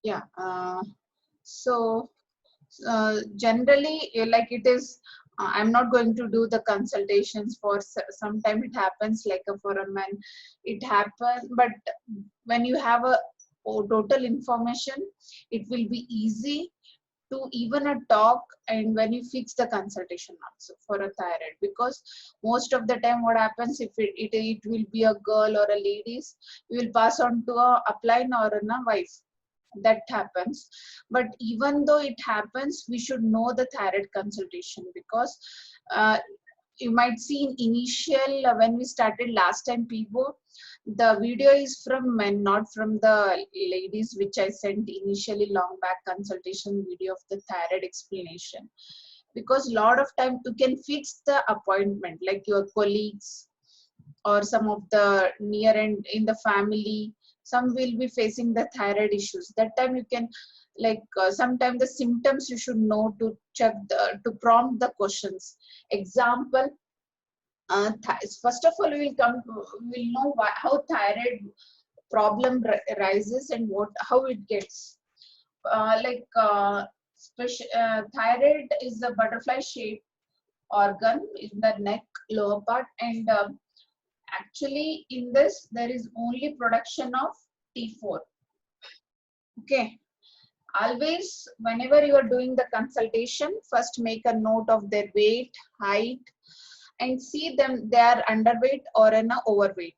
Yeah. So generally, like it is. I'm not going to do the consultations for sometime. It happens like for a man, it happens. But when you have a total information, it will be easy to even a talk, and when you fix the consultation also for a thyroid, because most of the time what happens, if it will be a girl or a ladies, we will pass on to a upline or a wife, that happens. But even though it happens, we should know the thyroid consultation, because uh, you might see in initial when we started last time PIVO, the video is from men, not from the ladies, which I sent initially long back consultation video of the thyroid explanation. Because a lot of time you can fix the appointment, like your colleagues or some of the near and in the family, some will be facing the thyroid issues. That time you can, like sometimes the symptoms you should know to check to prompt the questions. Example, first of all we'll know how thyroid problem rises and what how it gets. Thyroid is a butterfly shaped organ in the neck lower part, and actually in this there is only production of T4. Okay, always whenever you are doing the consultation, first make a note of their weight, height, and see them they are underweight or in a overweight.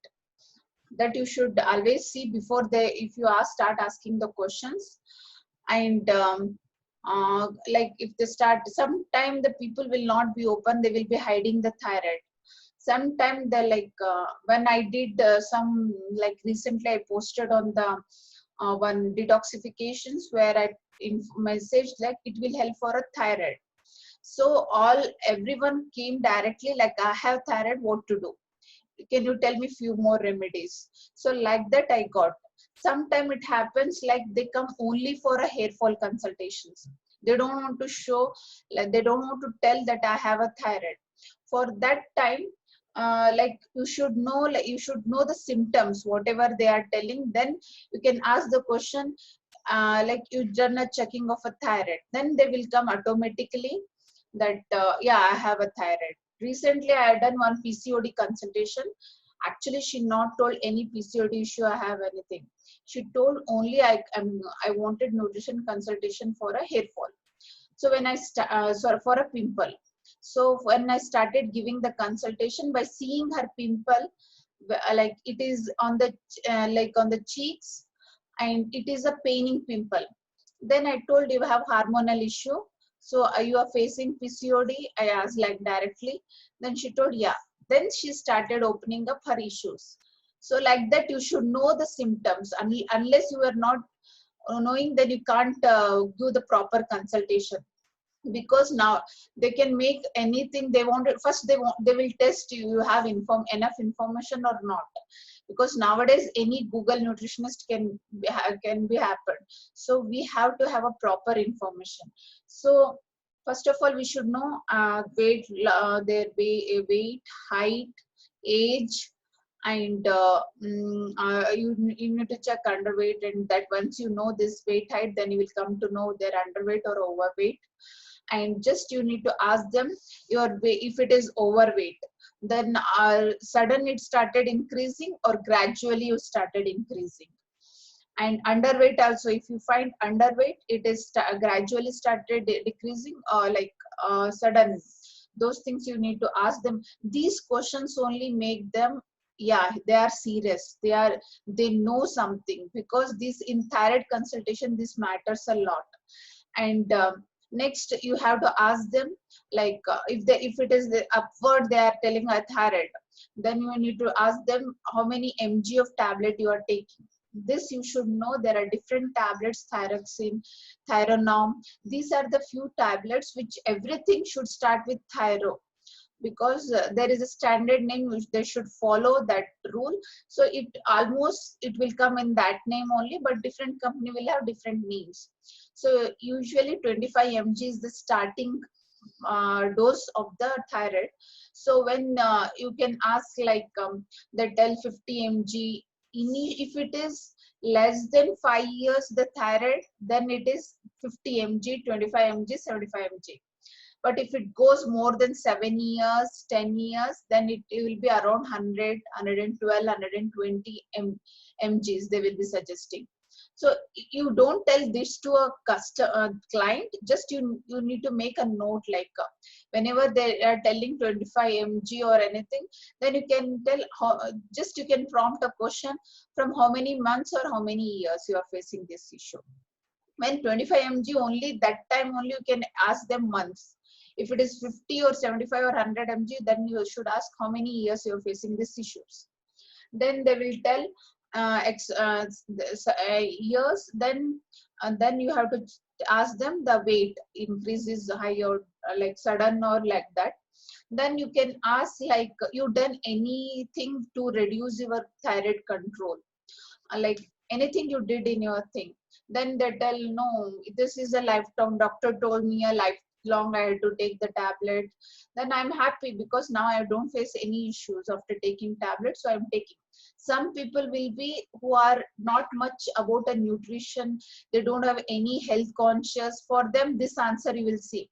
That you should always see before they, if you start asking the questions. And like if they start, sometime the people will not be open, they will be hiding the thyroid. Sometimes they like when I did some, like recently I posted on the one detoxifications where I message like it will help for a thyroid. So all everyone came directly like, I have thyroid, what to do, can you tell me few more remedies. So like that I got. Sometimes it happens like they come only for a hair fall consultations, they don't want to show, like they don't want to tell that I have a thyroid. For that time, like you should know, like you should know the symptoms whatever they are telling, then you can ask the question, like you done a checking of a thyroid, then they will come automatically that yeah, I have a thyroid. Recently I had done one PCOD consultation. Actually she not told any PCOD issue I have anything. She told only I wanted nutrition consultation for a hair fall. So when I sorry, for a pimple. So when I started giving the consultation, by seeing her pimple, like it is on the like on the cheeks, and it is a paining pimple. Then I told, you have hormonal issue, so are you are facing PCOD? I asked like directly. Then she told yeah. Then she started opening up her issues. So like that you should know the symptoms. Unless you are not knowing, then you can't do the proper consultation. Because now they can make anything they want. First they will test you, you have enough information or not. Because nowadays any Google nutritionist can be happened. So we have to have a proper information. So first of all we should know their weight, height, age, and you need to check underweight, and that once you know this weight, height, then you will come to know they're underweight or overweight. And just you need to ask them your weight. If it is overweight, then sudden it started increasing or gradually you started increasing. And underweight also, if you find underweight, it is gradually started decreasing or like sudden. Those things you need to ask them. These questions only make them, yeah, they are serious, they know something. Because this in thyroid consultation this matters a lot. And next you have to ask them, like if it is the upward they are telling a thyroid, then you need to ask them how many mg of tablet you are taking. This you should know. There are different tablets, thyroxine, thyronorm. These are the few tablets which everything should start with thyro. Because there is a standard name which they should follow that rule. So it will come in that name only, but different company will have different names. So usually 25 mg is the starting dose of the thyroid. So when you can ask like they tell 50 mg, if it is Less than 5 years, the thyroid, then it is 50 mg, 25 mg, 75 mg. But if it goes more than 7 years, 10 years, then it will be around 100, 112, 120 mgs they will be suggesting. So you don't tell this to a customer client, just you need to make a note, like whenever they are telling 25 mg or anything, then you can tell how, just you can prompt a question from how many months or how many years you are facing this issue. When 25 mg only, that time only you can ask them months. If it is 50 or 75 or 100 mg, then you should ask how many years you are facing these issues. Then they will tell years. Then you have to ask them the weight increase is high or like sudden or like that. Then you can ask like, you done anything to reduce your thyroid control, like anything you did in your thing. Then they tell, no, this is a lifetime, doctor told me a lifelong I had to take the tablet. Then I'm happy because now I don't face any issues after taking tablets, so I'm taking. Some people will be who are not much about a nutrition, they don't have any health conscious, for them this answer you will see.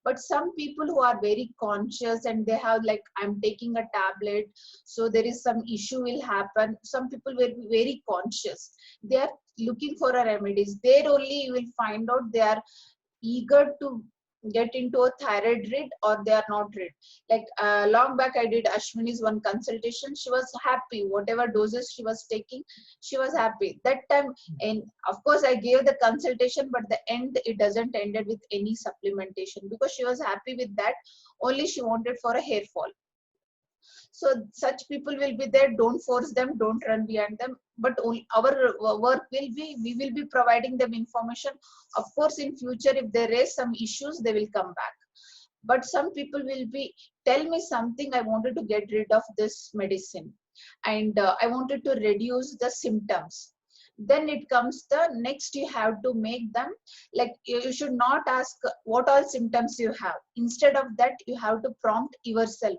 But some people who are very conscious and they have like, I'm taking a tablet, so there is some issue will happen. Some people will be very conscious, they are looking for a remedies. There only you will find out they are eager to get into a thyroid read or they are not read. Like long back I did Ashwini's one consultation, she was happy, whatever doses she was taking, she was happy that time. And of course I gave the consultation, but the end it doesn't ended with any supplementation, because she was happy with that, only she wanted for a hair fall. So such people will be there, don't force them, don't run behind them, but our work will be, we will be providing them information. Of course in future if there is some issues, they will come back. But some people will be, tell me something, I wanted to get rid of this medicine, and I wanted to reduce the symptoms. Then it comes the next, you have to make them like, you should not ask what all symptoms you have. Instead of that, you have to prompt yourself,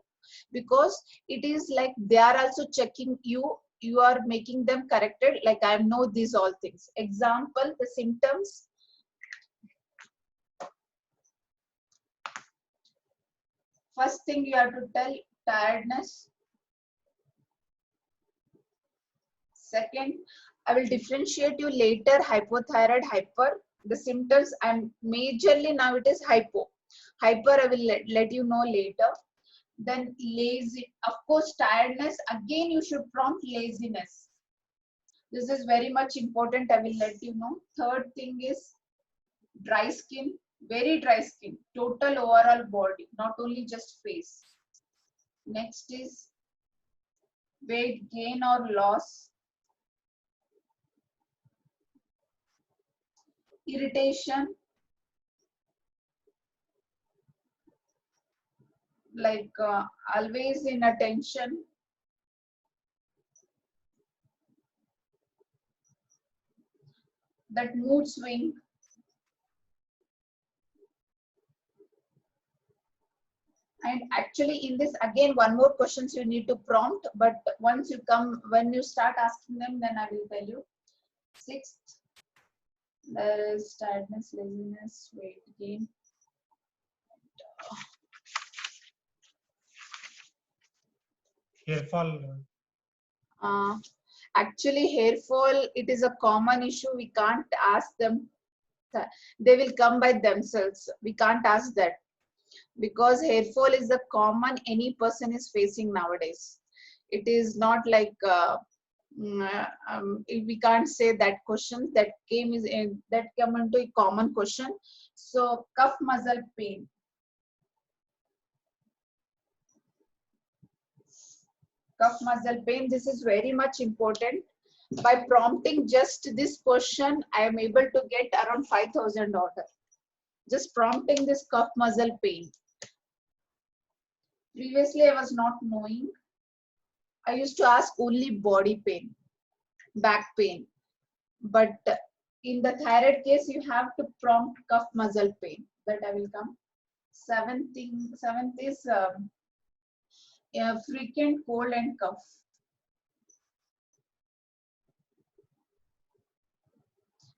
because it is like they are also checking you, you are making them corrected, like I know these all things. Example, the symptoms. First thing you have to tell, tiredness. Second, I will differentiate you later, hypothyroid, hyper. The symptoms, and majorly now it is hypo. Hyper I will let you know later. Then lazy, of course, tiredness, again you should prompt laziness. This is very much important, I will let you know. Third thing is dry skin, very dry skin, total overall body, not only just face. Next is weight gain or loss, irritation, like always in attention, that mood swing. And actually in this, again, one more questions you need to prompt, but once you come, when you start asking them, then I will tell you. Sixth, there is tiredness, laziness, weight gain. Hair fall. Actually, hair fall, it is a common issue. We can't ask them. They will come by themselves. We can't ask that, because hair fall is a common any person is facing nowadays. It is not like we can't say that question that came is that come into a common question. So cuff muscle pain. Cuff muscle pain, this is very much important. By prompting just this question, I am able to get around 5,000 orders. Just prompting this cuff muscle pain. Previously, I was not knowing. I used to ask only body pain, back pain. But in the thyroid case, you have to prompt cuff muscle pain. That I will come. Seventh is frequent cold and cough.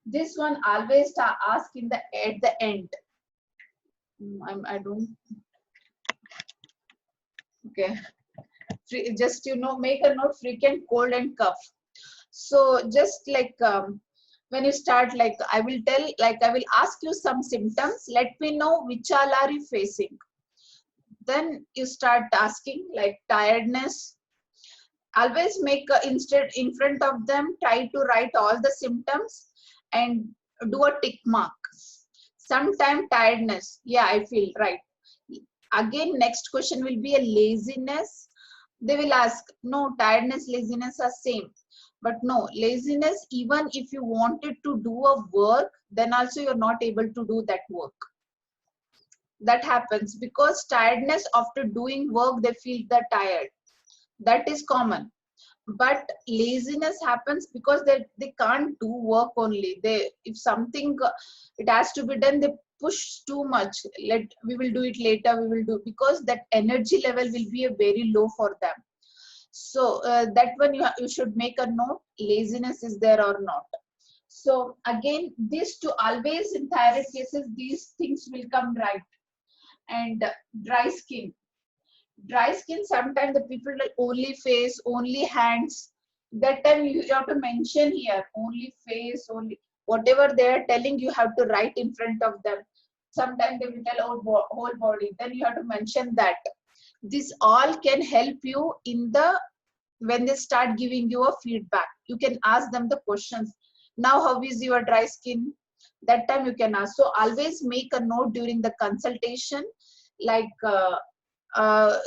This one always ask in the at the end. I don't. Okay. Just make a note. Frequent cold and cough. So just like when you start, like I will tell, like I will ask you some symptoms. Let me know which all are you facing. Then you start asking like tiredness. Always make instead in front of them, try to write all the symptoms and do a tick mark. Sometime tiredness. Yeah, I feel right. Again, next question will be a laziness. They will ask, no, tiredness, laziness are same. But no, laziness, even if you wanted to do a work, then also you're not able to do that work. That happens because tiredness after doing work, they feel that tired. That is common. But laziness happens because they can't do work only. They, if something it has to be done, they push too much. We will do it later, we will do, because that energy level will be a very low for them. So that one you should make a note, laziness is there or not. So again, these two always in thyroid cases, these things will come right. And dry skin. Dry skin, sometimes the people will only face, only hands. That time you have to mention here, only face, only whatever they are telling, you have to write in front of them. Sometimes they will tell whole body, then you have to mention that. This all can help you in the, when they start giving you a feedback, you can ask them the questions. Now how is your dry skin? That time you can ask. So always make a note during the consultation, like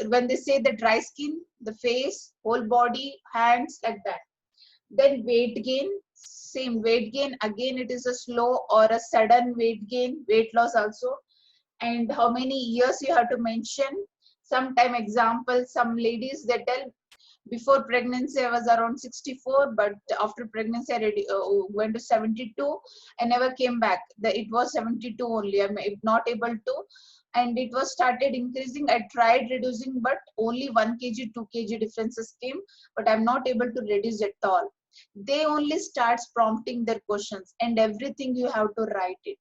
when they say the dry skin, the face, whole body, hands, like that. Then weight gain, same weight gain. Again, it is a slow or a sudden weight gain, weight loss also. And how many years you have to mention. Sometime example, some ladies, they tell before pregnancy I was around 64, but after pregnancy I went to 72. I never came back. It was 72 only. I'm not able to. And it was started increasing. I tried reducing, but only 1 kg, 2 kg differences came, but I'm not able to reduce at all. They only starts prompting their questions, and everything you have to write it.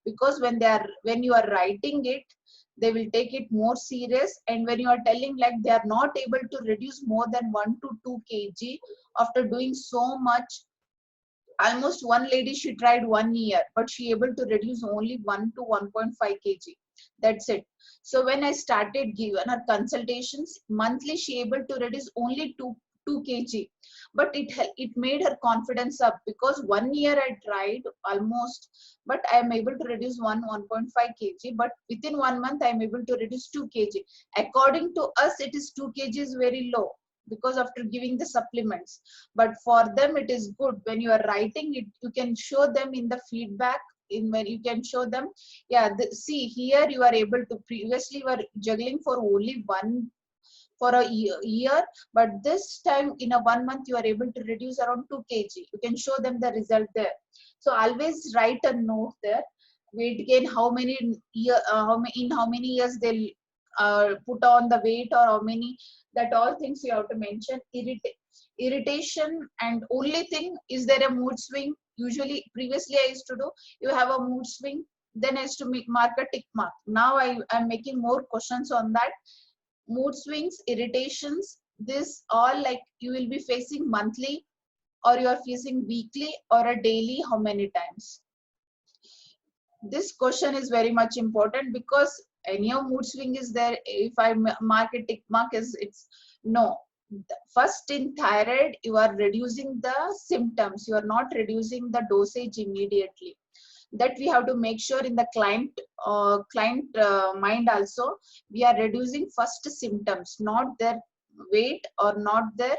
Because when you are writing it, they will take it more serious. And when you are telling like they are not able to reduce more than 1 to 2 kg after doing so much, almost one lady, she tried 1 year, but she able to reduce only 1 to 1.5 kg. That's it. So when I started giving her consultations monthly, she able to reduce only 2 kg. But it made her confidence up, because 1 year I tried almost, but I am able to reduce 1.5 kg. But within 1 month I am able to reduce 2 kg. According to us, it is 2 kg is very low, because after giving the supplements. But for them it is good. When you are writing it, you can show them in the feedback, in when you can show them, yeah, see here you are able to, previously you were juggling for only one, for a year, but this time in a 1 month you are able to reduce around 2 kg. You can show them the result there. So always write a note there. Weight gain, how many in how many years they'll put on the weight, or how many, that all things you have to mention. Irritation, and only thing, is there a mood swing? Usually previously I used to do, you have a mood swing, then I used to mark a tick mark. Now I'm making more questions on that. Mood swings, irritations, this all, like you will be facing monthly, or you are facing weekly, or a daily, how many times? This question is very much important, because any of mood swing is there. If I mark a tick mark, is it's no. First, in thyroid, you are reducing the symptoms, you are not reducing the dosage immediately. That we have to make sure in the client mind also. We are reducing first symptoms, not their weight, or not their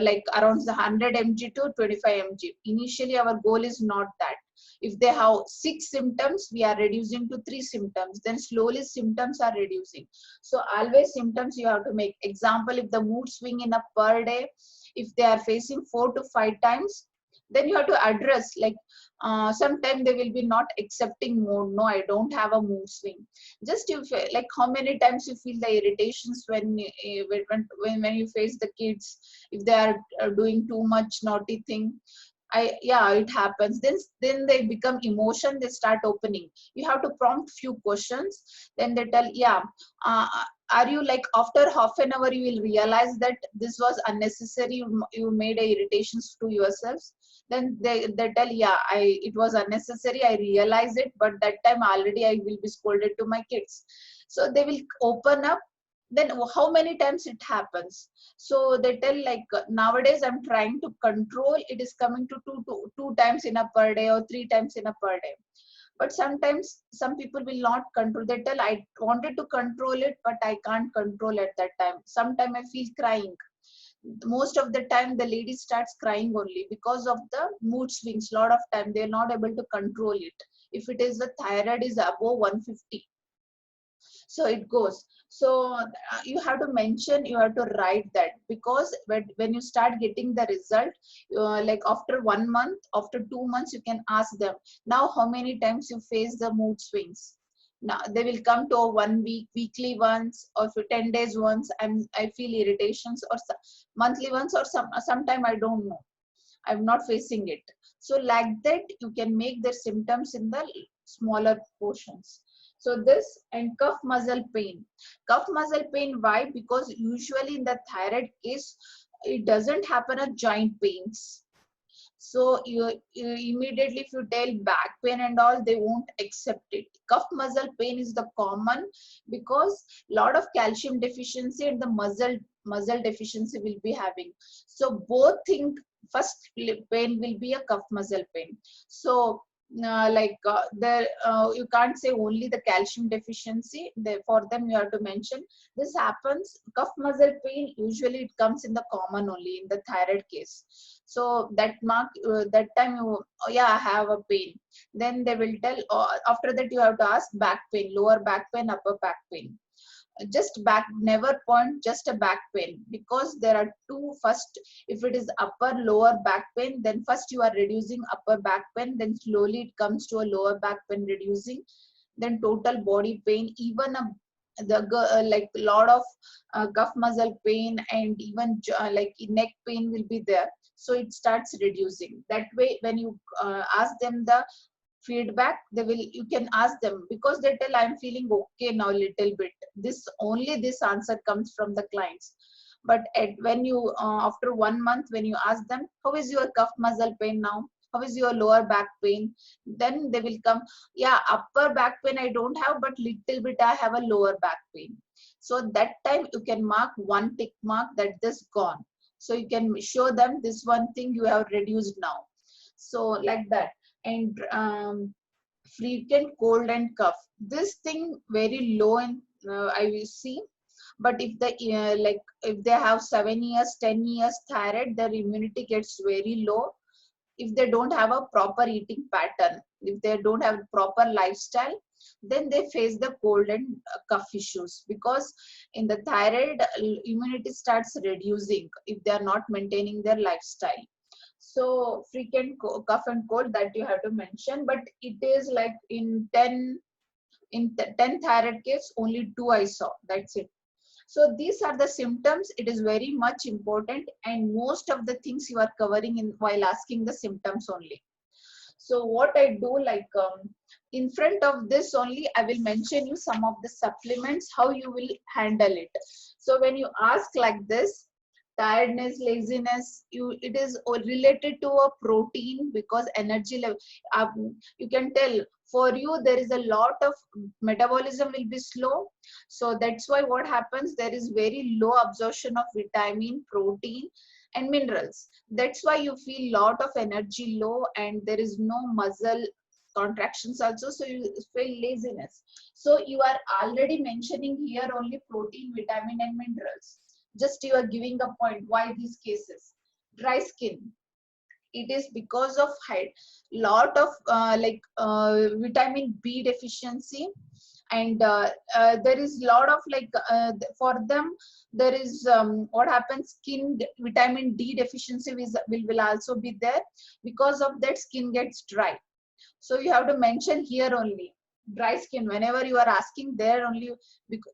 like around the 100 mg to 25 mg. Initially our goal is not that. If they have 6 symptoms, we are reducing to 3 symptoms, then slowly symptoms are reducing. So always symptoms you have to make. Example, if the mood swing in a per day, if they are facing 4 to 5 times, then you have to address, like sometimes they will be not accepting mood. No, I don't have a mood swing. Just you feel, like how many times you feel the irritations when when you face the kids, if they are doing too much naughty thing. Yeah, it happens. Then they become emotion, they start opening. You have to prompt few questions, then they tell, yeah, uh, are you like, after half an hour you will realize that this was unnecessary, you made a irritations to yourselves. Then they tell, yeah, it was unnecessary, I realize it, but that time already I will be scolded to my kids. So they will open up. Then how many times it happens? So they tell, like, nowadays I'm trying to control, it is coming to two times in a per day or 3 times in a per day. But sometimes some people will not control. They tell, I wanted to control it, but I can't control at that time. Sometime I feel crying. Most of the time the lady starts crying only because of the mood swings. Lot of time they're not able to control it. If it is, the thyroid is above 150, so it goes. So you have to mention, you have to write that, because when you start getting the result, like after 1 month, after 2 months, you can ask them, now how many times you face the mood swings. Now they will come to a 1 week, weekly once, or for 10 days once, I feel irritations, or monthly once, or sometime I don't know, I'm not facing it. So like that, you can make the symptoms in the smaller portions. So this, and cough muscle pain. Cough muscle pain, why? Because usually in the thyroid case, it doesn't happen at joint pains. So you immediately, if you tell back pain and all, they won't accept it. Cuff muscle pain is the common, because lot of calcium deficiency and the muscle deficiency will be having. So both think, first pain will be a cuff muscle pain. So you can't say only the calcium deficiency. For them you have to mention this happens. Cuff muscle pain usually it comes in the common only in the thyroid case. So that time you, oh yeah, I have a pain. Then they will tell, after that you have to ask back pain, lower back pain, upper back pain. Just back, never point just a back pain, because there are two. First, if it is upper lower back pain, then first you are reducing upper back pain, then slowly it comes to a lower back pain reducing, then total body pain, even like lot of cuff muscle pain, and even like neck pain will be there. So it starts reducing. That way when you ask them the feedback, they will, you can ask them, because they tell, I'm feeling okay now little bit. This only, this answer comes from the clients. But when you after 1 month, when you ask them, how is your cuff muscle pain now, how is your lower back pain, then they will come, yeah, upper back pain I don't have, but little bit I have a lower back pain. So that time you can mark one tick mark that this gone. So you can show them this one thing you have reduced now. So like that. And frequent cold and cough, this thing very low in I will see. But if the like if they have 7 years 10 years thyroid, their immunity gets very low. If they don't have a proper eating pattern, if they don't have proper lifestyle, then they face the cold and cough issues, because in the thyroid immunity starts reducing if they are not maintaining their lifestyle. So frequent cough and cold, that you have to mention. But it is like in 10 thyroid case, only 2 I saw, that's it. So these are the symptoms. It is very much important, and most of the things you are covering in while asking the symptoms only. So what I do, like in front of this only, I will mention you some of the supplements, how you will handle it. So when you ask like this, tiredness, laziness, it is related to a protein, because energy level, you can tell, for you there is a lot of metabolism will be slow. So that's why what happens, there is very low absorption of vitamin, protein and minerals. That's why you feel lot of energy low, and there is no muscle contractions also, so you feel laziness. So you are already mentioning here only protein, vitamin and minerals. Just you are giving a point. Why these cases? Dry skin, it is because of height, lot of vitamin B deficiency. And there is lot of for them, there is what happens, skin vitamin D deficiency will also be there. Because of that, skin gets dry. So you have to mention here only dry skin whenever you are asking there only.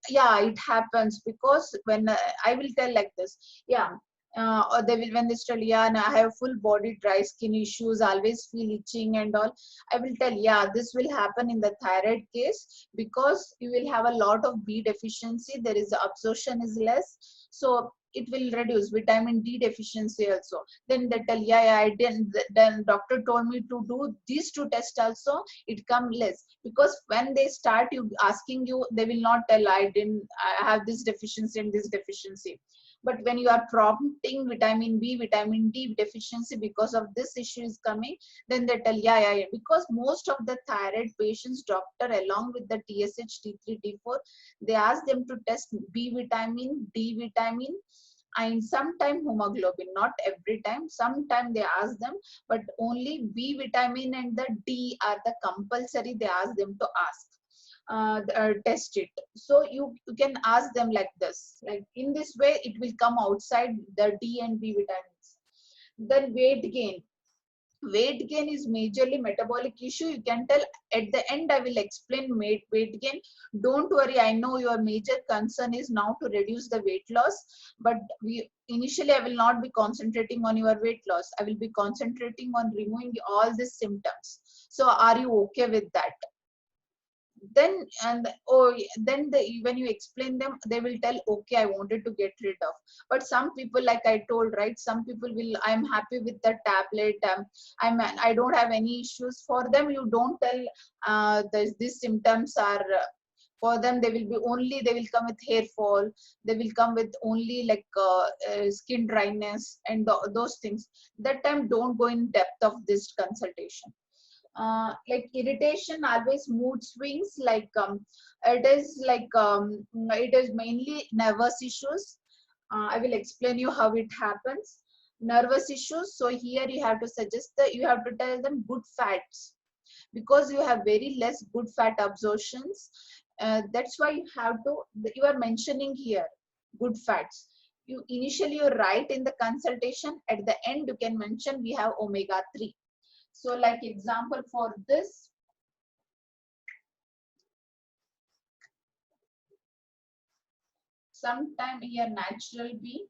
Yeah, it happens, because when I will tell like this, yeah, Or they will, when they tell, yeah, and I have full body dry skin issues, always feel itching and all, I will tell, yeah, this will happen in the thyroid case because you will have a lot of B deficiency. There is absorption is less, so it will reduce vitamin D deficiency also. Then they tell, yeah, yeah, I didn't. Then doctor told me to do these two tests also. It come less because when they start you asking you, they will not tell I didn't. I have this deficiency and this deficiency. But when you are prompting vitamin B, vitamin D deficiency because of this issue is coming, then they tell, yeah, yeah, yeah. Because most of the thyroid patients, doctor, along with the TSH, T3, T4, they ask them to test B vitamin, D vitamin, and sometime hemoglobin. Not every time. Sometime they ask them, but only B vitamin and the D are the compulsory. They ask them to ask. Test it. So you can ask them like this. Like in this way, it will come outside the D and B vitamins. Then weight gain. Weight gain is majorly metabolic issue. You can tell at the end I will explain weight gain. Don't worry, I know your major concern is now to reduce the weight loss, but we initially I will not be concentrating on your weight loss. I will be concentrating on removing all these symptoms. So are you okay with that? Then and oh then when you explain them, they will tell, okay, I wanted to get rid of. But some people, like I told, right, some people will, I'm happy with the tablet, I don't have any issues. For them you don't tell these symptoms are for them. They will be only, they will come with hair fall, they will come with only like skin dryness and those things. That time don't go in depth of this consultation. Like irritation, always mood swings, like it is like it is mainly nervous issues. I will explain you how it happens. Nervous issues, so here you have to suggest that you have to tell them good fats, because you have very less good fat absorptions. That's why you have to, you are mentioning here good fats. You initially you write in the consultation, at the end you can mention we have omega 3. So like example for this, sometime here natural B,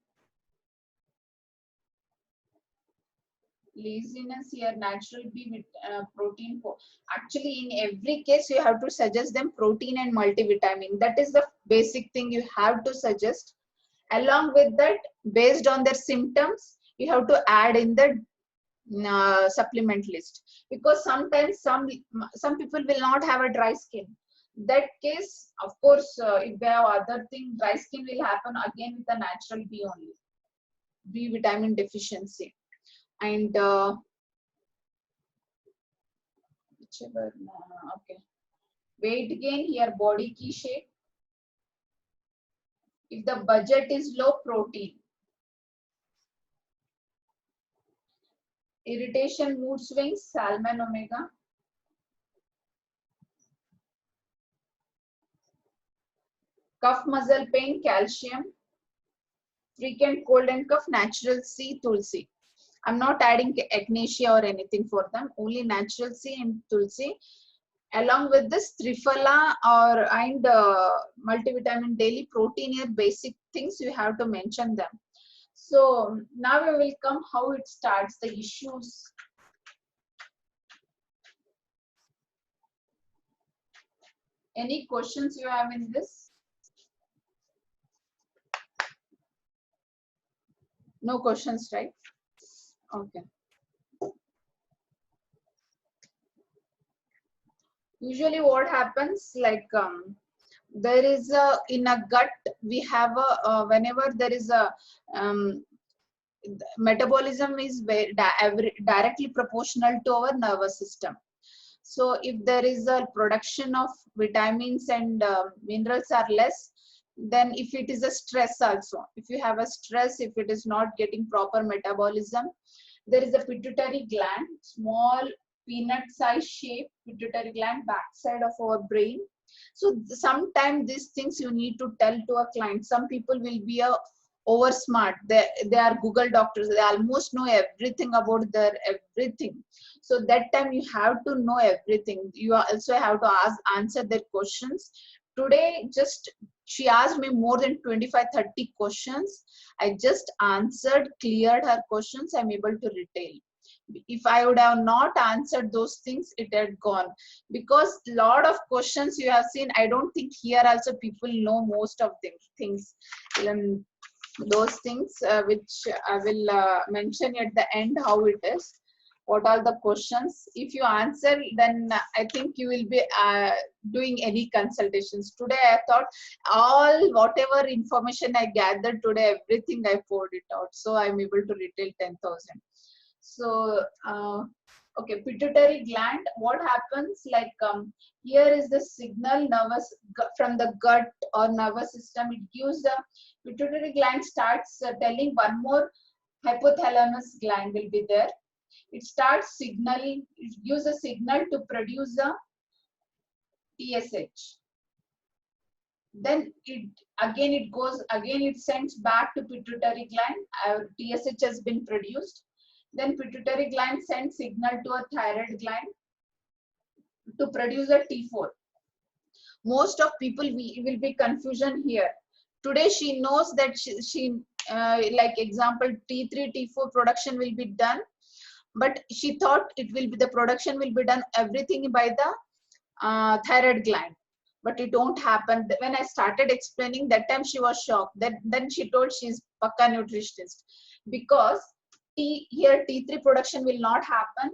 laziness here natural B with protein. Actually in every case you have to suggest them protein and multivitamin. That is the basic thing you have to suggest. Along with that, based on their symptoms, you have to add in the supplement list, because sometimes some people will not have a dry skin. That case, of course, if they have other thing, dry skin will happen again with the natural B only, B vitamin deficiency. And whichever, okay, weight gain here, body key shape. If the budget is low, protein. Irritation, mood swings, salmon, omega. Cough, muscle pain, calcium. Frequent cold and cough, natural C, tulsi. I'm not adding echinacea or anything for them, only natural C and tulsi. Along with this, triphala or and multivitamin daily, protein here, basic things you have to mention them. So now we will come how it starts, the issues. Any questions you have in this? No questions, right? Okay. Usually what happens, like there is a, in a gut we have a whenever there is a metabolism is very directly proportional to our nervous system. So if there is a production of vitamins and minerals are less, then if it is a stress also, if you have a stress, if it is not getting proper metabolism, there is a pituitary gland, small peanut size shape pituitary gland backside of our brain. So sometimes these things you need to tell to a client. Some people will be a over smart, they are Google doctors, they almost know everything about their everything. So that time you have to know everything. You also have to answer their questions Today, just she asked me more than 25-30 questions. I just answered, cleared her questions. I'm able to retail. If I would have not answered those things, it had gone, because lot of questions you have seen. I don't think here also people know most of the things. Those things which I will mention at the end how it is. What are the questions? If you answer, then I think you will be doing any consultations. Today I thought all whatever information I gathered today, everything I poured it out. So I'm able to retail 10,000. So okay, pituitary gland, what happens, like here is the signal nervous from the gut or nervous system. It gives the pituitary gland starts telling one more hypothalamus gland will be there. It starts signaling, it gives a signal to produce a TSH. Then it goes again, it sends back to pituitary gland. TSH has been produced. Then pituitary gland sends signal to a thyroid gland to produce a T4. Most of people will be confusion here. Today she knows that she like example T3 T4 production will be done, but she thought it will be the production will be done everything by the thyroid gland, but it don't happen. When I started explaining, that time she was shocked. Then she told she's Pakka nutritionist, because here T3 production will not happen,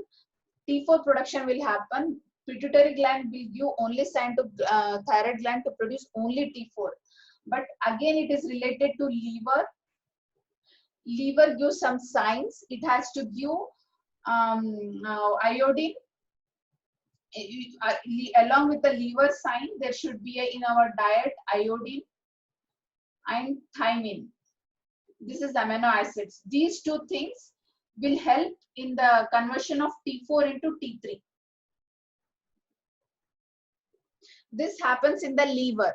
T4 production will happen. Pituitary gland will give only sign to thyroid gland to produce only T4. But again, it is related to liver. Liver gives some signs. It has to give iodine. Along with the liver sign, there should be in our diet iodine and thiamine. This is amino acids. These two things will help in the conversion of T4 into T3. This happens in the liver.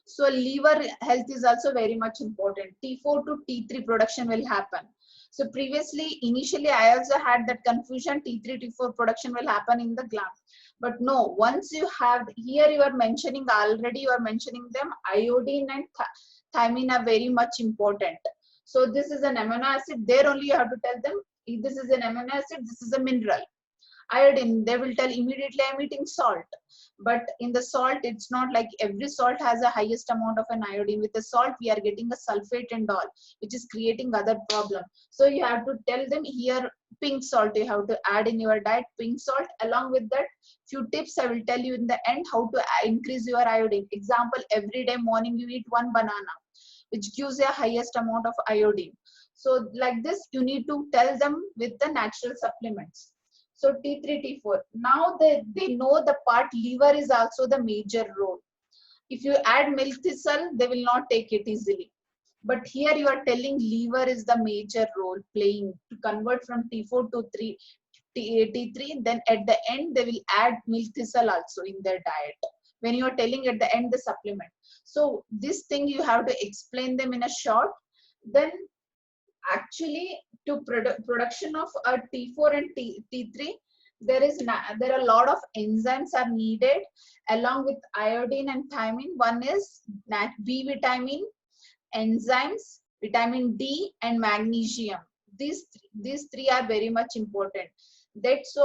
So liver health is also very much important. T4 to T3 production will happen. So initially I also had that confusion, T3, T4 production will happen in the gland. But no, once you have, here you are mentioning already, you are mentioning them, iodine and thiamine are very much important. So this is an amino acid, there only you have to tell them, this is an amino acid, this is a mineral. Iodine, they will tell immediately I'm eating salt. But in the salt, it's not like every salt has a highest amount of an iodine. With the salt, we are getting a sulfate and all, which is creating other problem. So you have to tell them here, pink salt, you have to add in your diet, pink salt. Along with that, few tips I will tell you in the end, how to increase your iodine. Example, every day morning you eat one banana, which gives a highest amount of iodine. So like this, you need to tell them with the natural supplements. So T3, T4. Now they know the part liver is also the major role. If you add milk thistle, they will not take it easily. But here you are telling liver is the major role playing to convert from T4 to T3. Then at the end, they will add milk thistle also in their diet. When you are telling at the end the supplement. So this thing you have to explain them in a short. Then actually to production of a T4 and T3, there are a lot of enzymes are needed along with iodine and thiamine. One is B vitamin, enzymes, vitamin D and magnesium. These three are very much important. That's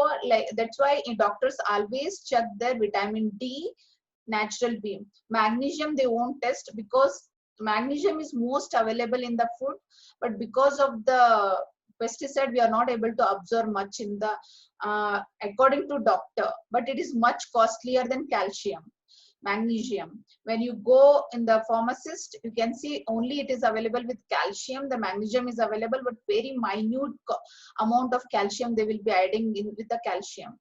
why doctors always check their vitamin D, natural beam. Magnesium they won't test, because magnesium is most available in the food, but because of the pesticide we are not able to absorb much in the according to doctor, but it is much costlier than calcium. Magnesium, when you go in the pharmacist, you can see only it is available with calcium. The magnesium is available, but very minute amount of calcium they will be adding in with the calcium.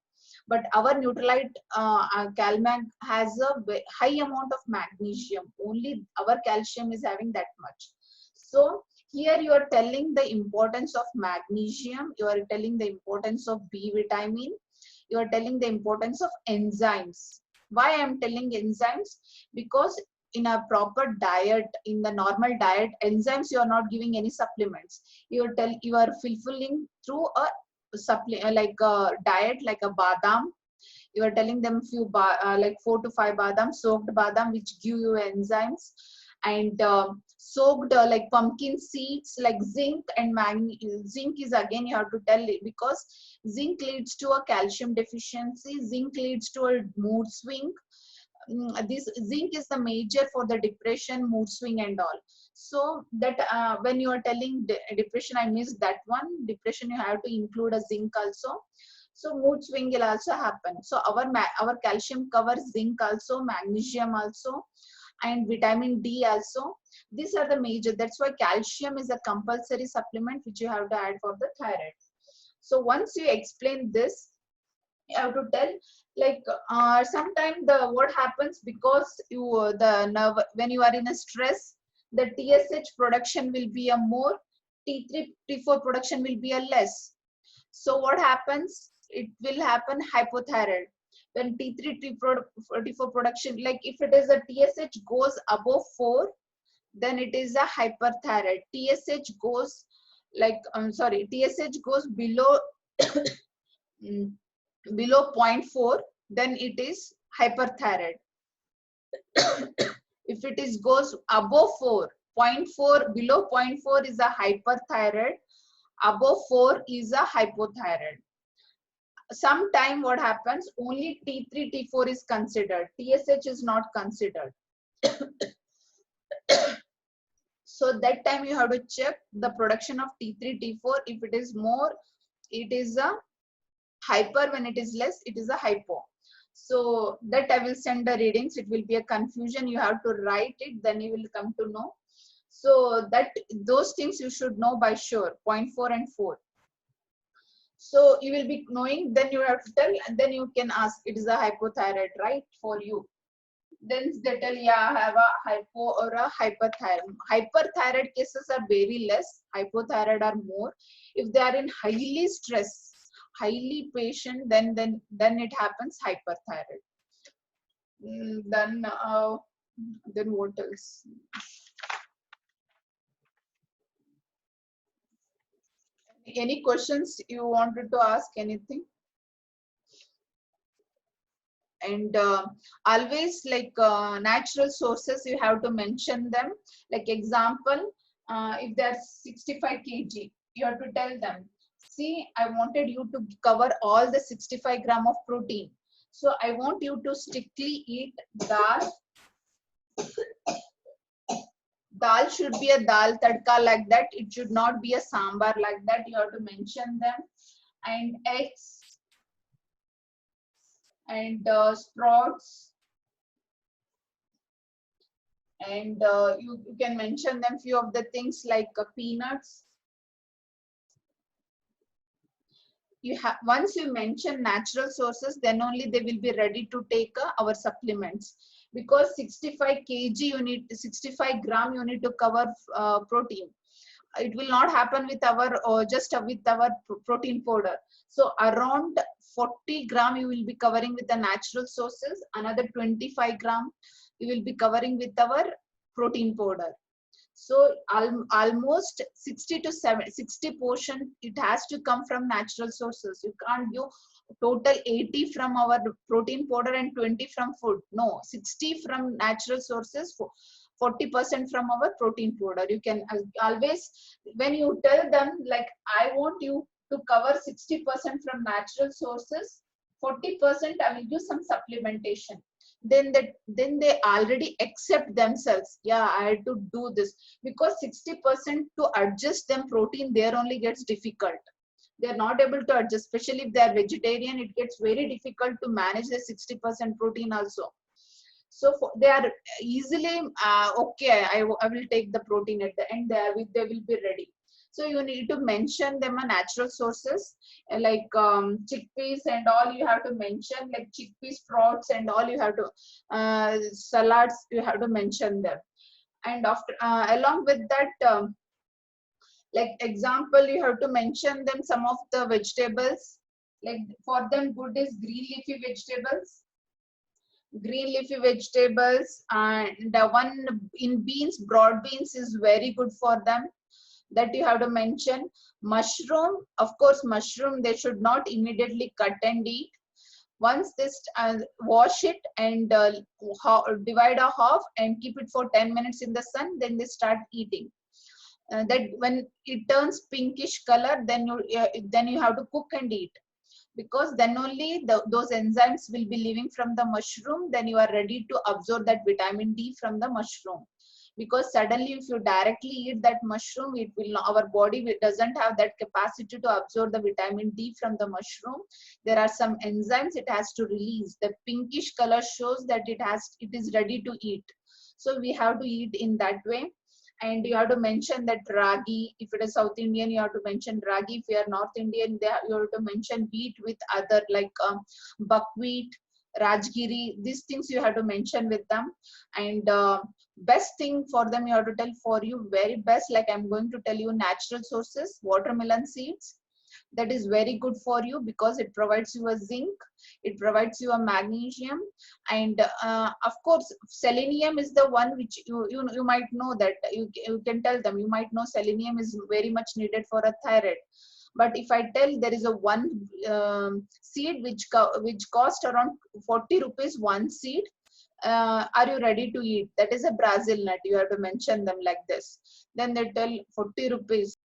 But our Nutralite Calmag has a high amount of magnesium. Only our calcium is having that much. So here you are telling the importance of magnesium. You are telling the importance of B vitamin. You are telling the importance of enzymes. Why I am telling enzymes? Because in a proper diet, in the normal diet, enzymes you are not giving any supplements. You are fulfilling through a like a diet like a badam, You are telling them few like 4 to 5 badam, soaked badam, which give you enzymes, and soaked like pumpkin seeds, like zinc and zinc is again you have to tell it, because zinc leads to a calcium deficiency, zinc leads to a mood swing. This zinc is the major for the depression, mood swing and all. So that when you are telling depression, I missed that one. Depression, you have to include a zinc also. So mood swing will also happen. So our calcium covers zinc also, magnesium also, and vitamin D also. These are the major. That's why calcium is a compulsory supplement which you have to add for the thyroid. So once you explain this, you have to tell, like sometimes the what happens, because you the nerve, when you are in a stress, the TSH production will be a more, T3 T4 production will be a less. So what happens, it will happen hypothyroid. When T3 T4 production, like if it is a TSH goes above 4, then it is a hyperthyroid. TSH goes like TSH goes below below 0.4, then it is hyperthyroid. If it is goes above 4, 0.4, below 0.4 is a hyperthyroid, above 4 is a hypothyroid. Sometime what happens, only T3 T4 is considered, TSH is not considered. So that time you have to check the production of T3 T4. If it is more, it is a hyper. When it is less, it is a hypo. So that I will send the readings. It will be a confusion. You have to write it, then you will come to know. So that those things you should know by sure, 0.4 and 4. So you will be knowing, then you have to tell, and then you can ask, it is a hypothyroid, right, for you. Then they tell, yeah, I have a hypo or a hyperthyroid. Hyperthyroid cases are very less, hypothyroid are more. If they are in highly stress, highly patient, then it happens hyperthyroid. Then what else? Any questions you wanted to ask? Anything? And always, like natural sources, you have to mention them. Like example, if there's 65 kg, you have to tell them, see, I wanted you to cover all the 65 gram of protein. So I want you to strictly eat dal. Dal should be a dal tadka like that. It should not be a sambar like that. You have to mention them. And eggs and sprouts. And you can mention them few of the things like peanuts. You have, once you mention natural sources, then only they will be ready to take our supplements, because 65 kg you need, 65 gram you need to cover protein. It will not happen with our just with our protein powder. So around 40 gram you will be covering with the natural sources, another 25 gram you will be covering with our protein powder. So almost 60 to 60 portion, it has to come from natural sources. You can't give total 80 from our protein powder and 20 from food. No, 60 from natural sources, 40% from our protein powder. You can always, when you tell them, like, I want you to cover 60% from natural sources, 40% I will give some supplementation. Then they already accept themselves. Yeah, I had to do this, because 60% to adjust them protein there only gets difficult. They are not able to adjust, especially if they are vegetarian. It gets very difficult to manage the 60% protein also. So they are easily okay, I will take the protein at the end. They will be ready. So you need to mention them a natural sources, like chickpeas and all. You have to mention, like chickpeas, sprouts and all. You have to salads. You have to mention them. And after along with that, like example, you have to mention them some of the vegetables. Like for them, good is green leafy vegetables. Green leafy vegetables, and one in beans, broad beans is very good for them. That you have to mention. Mushroom, of course, mushroom they should not immediately cut and eat. Once this, wash it and divide a half and keep it for 10 minutes in the sun, then they start eating. That when it turns pinkish color, then you have to cook and eat, because then only those enzymes will be leaving from the mushroom. Then you are ready to absorb that vitamin D from the mushroom. Because suddenly if you directly eat that mushroom, it will not, our body doesn't have that capacity to absorb the vitamin D from the mushroom. There are some enzymes it has to release. The pinkish color shows that it is ready to eat. So we have to eat in that way. And you have to mention that ragi. If it is South Indian, you have to mention ragi. If you are North Indian, you have to mention wheat with other, like buckwheat, rajgiri. These things you have to mention with them. And best thing for them, you have to tell, for you very best, like I'm going to tell you, natural sources, watermelon seeds. That is very good for you because it provides you a zinc, it provides you a magnesium, and of course selenium is the one which you might know, that you can tell them, you might know selenium is very much needed for a thyroid. But if I tell, there is a one seed which cost around 40 rupees, one seed, are you ready to eat? That is a Brazil nut. You have to mention them like this. Then they tell 40 rupees.